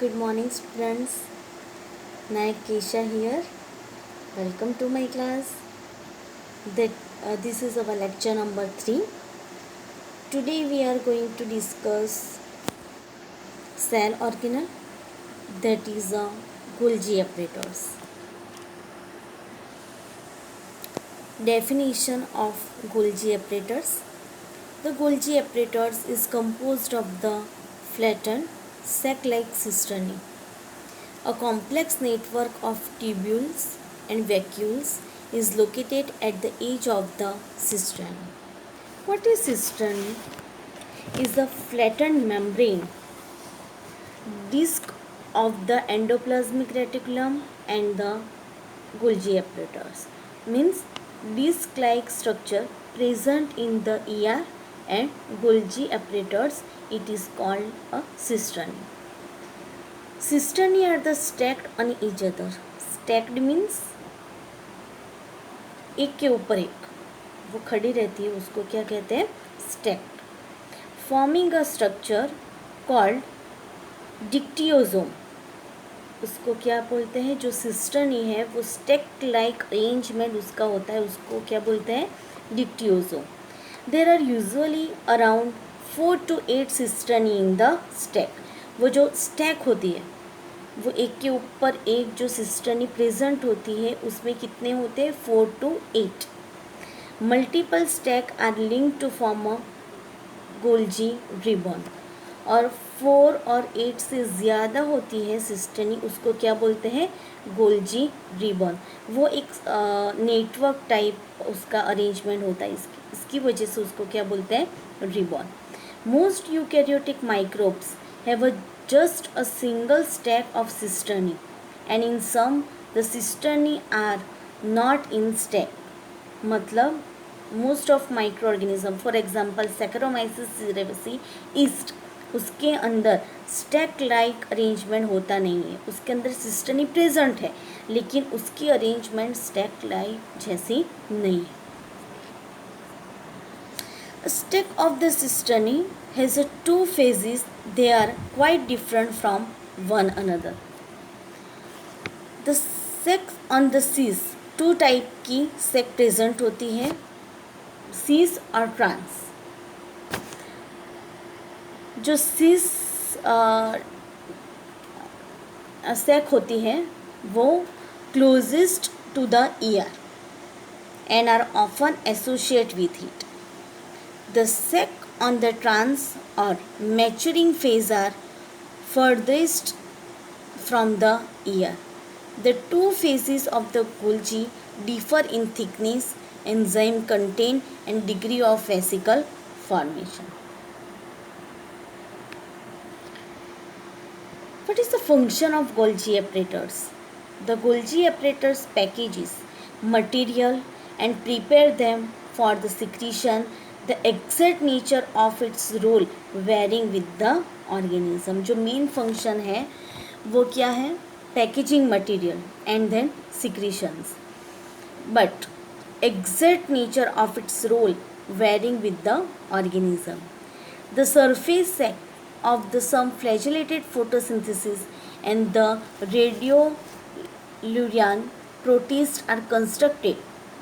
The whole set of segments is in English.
Good morning, students. Nayak Kesha here. Welcome to my class. This is our lecture number 3. Today we are going to discuss cell organelle, that is Golgi apparatus. Definition of Golgi apparatus. The Golgi apparatus is composed of the flattened sac-like cisternae, a complex network of tubules and vacuoles is located at the edge of the cistern. What is cistern? Is the flattened membrane disc of the endoplasmic reticulum and the Golgi apparatus. Means disc-like structure present in the ER and Golgi apparatus. It is called a cistern. Cisternae are the stacked on each other. Stacked means एक के ऊपर एक वो खड़ी रहती है, उसको क्या कहते हैं? Stacked. Forming a structure called dictyosome. उसको क्या बोलते हैं? जो सिस्टर्नी है वो स्टैक्ड लाइक अरेंजमेंट उसका होता है, उसको क्या बोलते हैं? Dictyosome. There are usually around 4 to 8 cisternae in the stack. वो जो स्टैक होती है वो एक के ऊपर एक जो सिस्टर्नी प्रेजेंट होती है उसमें कितने होते हैं? 4 to 8. Multiple stack are link to form a Golgi ribbon. और 4 और 8 से ज़्यादा होती है सिस्टर्नी, उसको क्या बोलते हैं? Golgi ribbon. वो एक नेटवर्क टाइप उसका अरेंजमेंट होता है, इसकी वजह से उसको क्या बोलते हैं? Ribbon. Most eukaryotic microbes have just a single stack of cisternae, and in some the cisternae are not in stack. मतलब most of microorganism, for example Saccharomyces cerevisiae yeast, उसके अंदर स्टैक लाइक अरेंजमेंट होता नहीं है. उसके अंदर cisternae present है लेकिन उसकी अरेंजमेंट स्टैक लाइक जैसी नहीं है. A stack of the cisternae has two phases. They are quite different from one another. The sac on the cis, two type की sac present होती है, cis और trans. जो cis sac होती है वो closest to the ear and are often associated with it. The sac on the trans or maturing phase are furthest from the ear. The two phases of the Golgi differ in thickness, enzyme content and degree of vesicle formation. What is the function of Golgi apparatus? The Golgi apparatus packages material and prepare them for the secretion. The exact nature of its role varying with the organism. जो main function है वो क्या है? Packaging material and then secretions. But exact nature of its role varying with the organism. The surface sac of the some flagellated photosynthesis and the radiolarian protist are constructed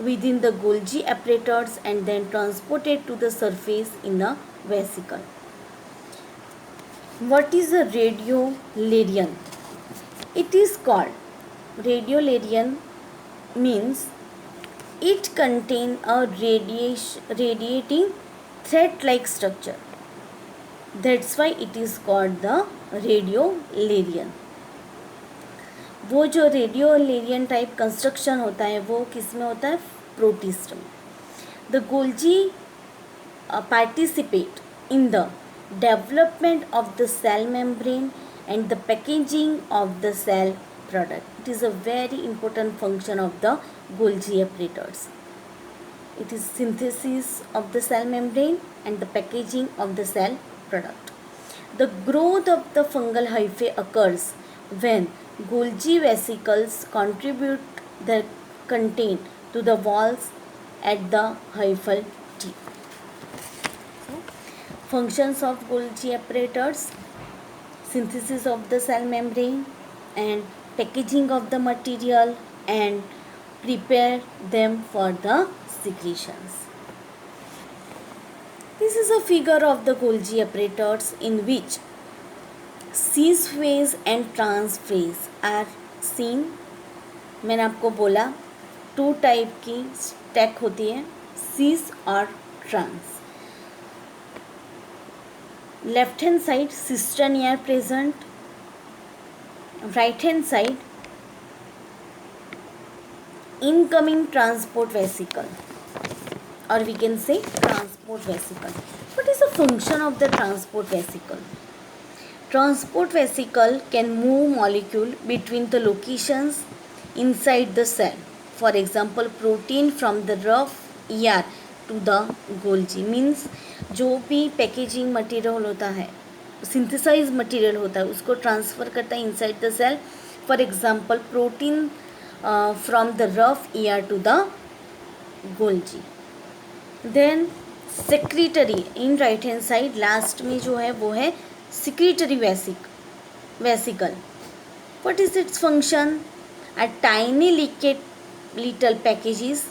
within the Golgi apparatus and then transported to the surface in a vesicle. What is a radiolarian? It is called radiolarian means it contains a radiating thread-like structure. That's why it is called the radiolarian. वो जो रेडियोलेरियन type construction होता है वो किस में होता है? Protist में. The Golgi participate in the development of the cell membrane and the packaging of the cell product. It is a very important function of the Golgi apparatus. It is synthesis of the cell membrane and the packaging of the cell product. The growth of the fungal hyphae occurs when Golgi vesicles contribute the content to the walls at the hyphal tip. So, functions of Golgi apparatus: synthesis of the cell membrane and packaging of the material and prepare them for the secretions. This is a figure of the Golgi apparatus in which cis phase and trans phase are seen. मैंने आपको बोला 2 type की stack होती है, cis और trans. Left hand side cistern air present, right hand side incoming transport vesicle, or we can say transport vesicle. What is the function of the transport vesicle? Transport vesicle can move molecule between the locations inside the cell. For example, protein from the rough ER to the Golgi. Means जो भी packaging material होता है, synthesise material होता है, उसको transfer करता है inside the cell. For example protein from the rough ER to the Golgi. Then secretory in right hand side last में जो है वो है secretory vesicle. What is its function? A tiny little packages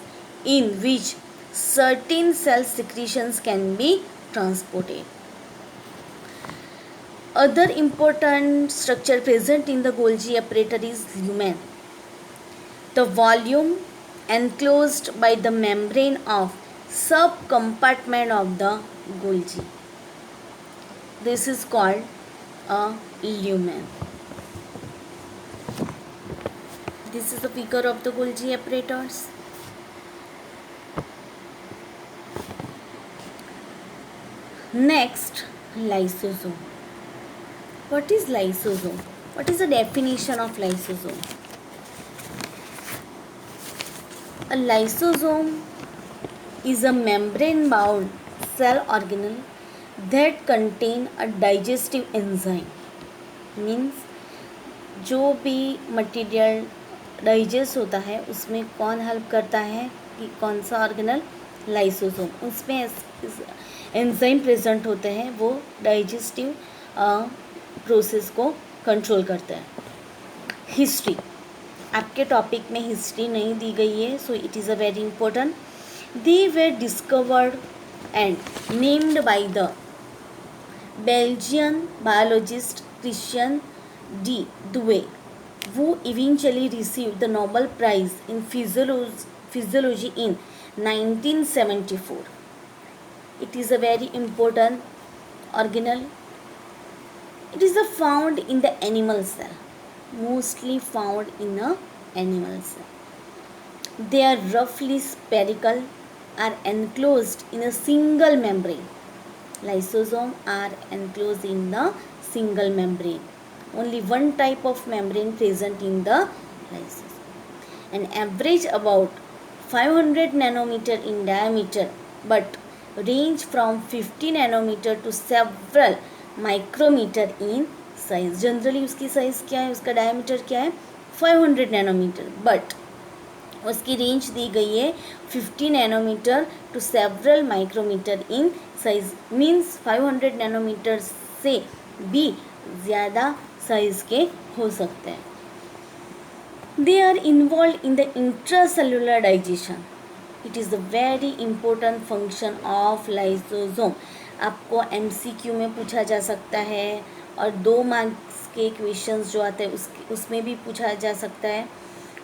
in which certain cell secretions can be transported. Other important structure present in the Golgi apparatus is lumen, the volume enclosed by the membrane of subcompartment of the Golgi. This is called a lumen. This is a figure of the Golgi apparatus. Next, lysosome. What is lysosome? What is the definition of lysosome? A lysosome is a membrane-bound cell organelle that contain a digestive enzyme. Means जो भी material digest होता है उसमें कौन help करता है कि कौन सा ऑर्गेनल? लाइसोसोम. उसमें एंजाइम प्रेजेंट होते हैं, वो डाइजेस्टिव प्रोसेस को कंट्रोल करते हैं. हिस्ट्री, आपके टॉपिक में हिस्ट्री नहीं दी गई है, so it is a very important. They were discovered and named by the Belgian biologist Christian D. Douay, who eventually received the Nobel Prize in Physiology in 1974. It is a very important organelle. It is found in the animal cell, mostly found in a animal cell. They are roughly spherical, are enclosed in a single membrane. Lysosome are enclosed in the single membrane. Only one type of membrane present in the lysosome. An average about 500 nanometer in diameter, but range from 50 nanometer to several micrometer in size. Generally उसकी size क्या है, उसका diameter क्या है? 500 nanometer, but उसकी range दी गई है 50 nanometre to several micrometre in size. Means 500 nanometre से भी ज़्यादा साइज के हो सकते हैं. They are involved in the intracellular digestion. It is the very important function of lysosome. आपको MCQ में पूछा जा सकता है और 2 मार्क्स के क्वेश्चंस जो आते हैं उसमें भी पूछा जा सकता है.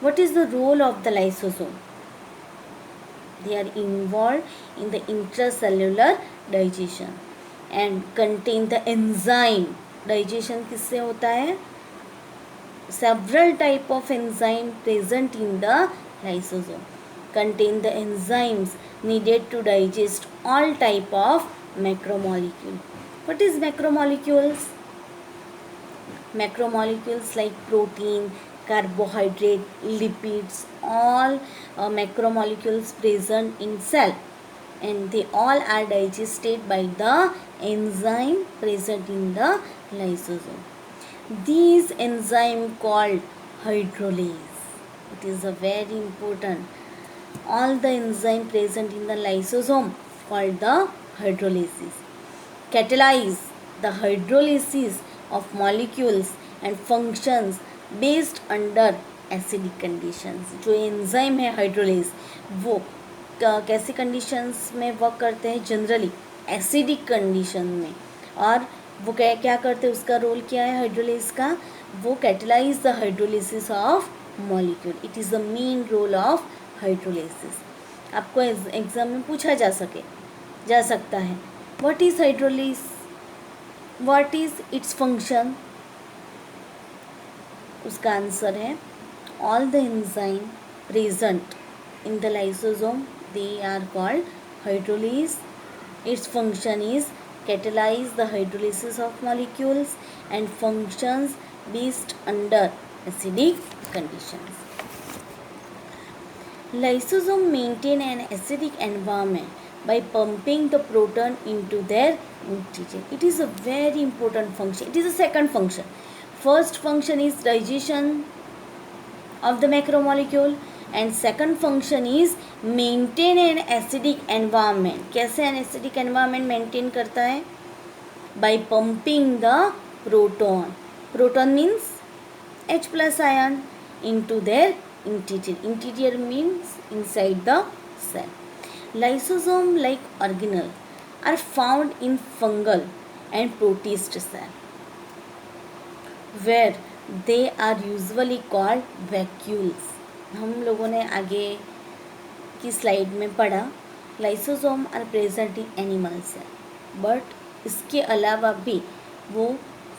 What is the role of the lysosome? They are involved in the intracellular digestion and contain the enzyme. Digestion किससे होता है? Several type of enzyme present in the lysosome contain the enzymes needed to digest all type of macromolecule. What is macromolecules? Macromolecules like protein, carbohydrate, lipids, all macromolecules present in cell, and they all are digested by the enzyme present in the lysosome. These enzyme called hydrolase. It is a very important. All the enzyme present in the lysosome called the hydrolases catalyze the hydrolysis of molecules and functions based under acidic conditions. जो enzyme है hydrolase वो कैसी conditions में work करते हैं? Generally acidic condition में। और वो क्या करते हैं, उसका रोल क्या है हाइड्रोलेज का? वो catalyse the hydrolysis of molecule. It is the main role of hydrolysis. आपको एग्जाम में पूछा जा सकता है what is hydrolase, what is its function? उसका आंसर है all the enzyme present in the lysosome they are called hydrolase. Its function is catalyze the hydrolysis of molecules and functions based under acidic conditions. Lysosome maintain an acidic environment by pumping the proton into their interior. It is a very important function. It is a second function. First function is digestion of the macromolecule and second function is maintain an acidic environment. कैसे an acidic environment maintain करता है? By pumping the proton. Proton means H plus ion into their interior. Interior means inside the cell. Lysosome like organelle are found in fungal and protist cell where they are usually called vacuoles. हम लोगों ने आगे की slide में पढ़ा lysosome are present in animal cell, but इसके अलावा भी वो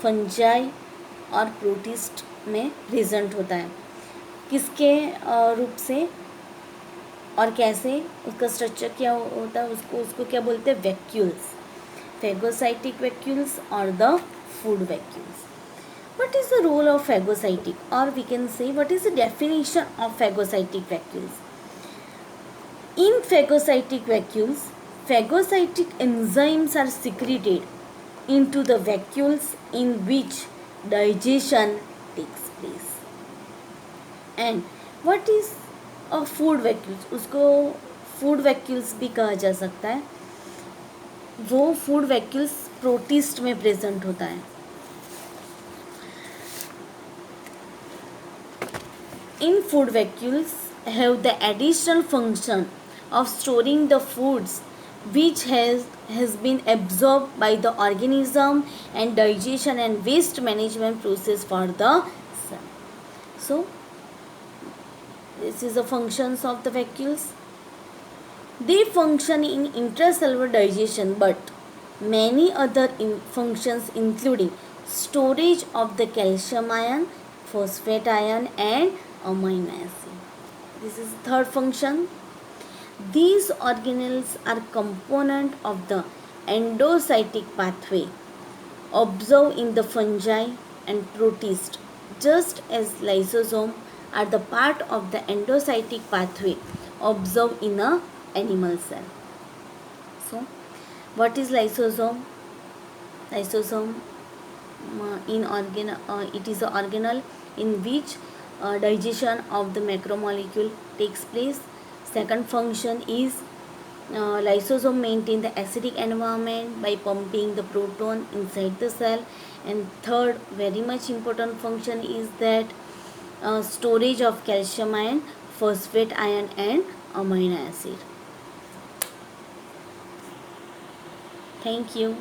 फंजाई और प्रोटिस्ट में प्रेजेंट होता है. किसके रूप से और कैसे? उसका स्ट्रक्चर क्या होता है? उसको क्या बोलते हैं? वैक्यूल्स, फेगोसाइटिक वैक्यूल्स और the food vacuoles. What is the role of phagocytic, or we can say what is the definition of phagocytic vacuoles? In phagocytic vacuoles, phagocytic enzymes are secreted into the vacuoles in which digestion takes place. And what is a food vacuoles? उसको food vacuoles भी कहा जा सकता है. वो food vacuoles protist में present होता है. In food vacuoles have the additional function of storing the foods which has been absorbed by the organism and digestion and waste management process for the cell. So this is the functions of the vacuoles. They function in intracellular digestion, but many other functions including storage of the calcium ion, phosphate ion and amino acid. This is the third function. These organelles are component of the endocytic pathway observed in the fungi and protist, just as lysosome are the part of the endocytic pathway observed in a animal cell. So, what is lysosome? Lysosome it is an organelle in which digestion of the macromolecule takes place. Second function is lysosome maintain the acidic environment by pumping the proton inside the cell. And third very much important function is that storage of calcium ion, phosphate ion and amino acid. Thank you.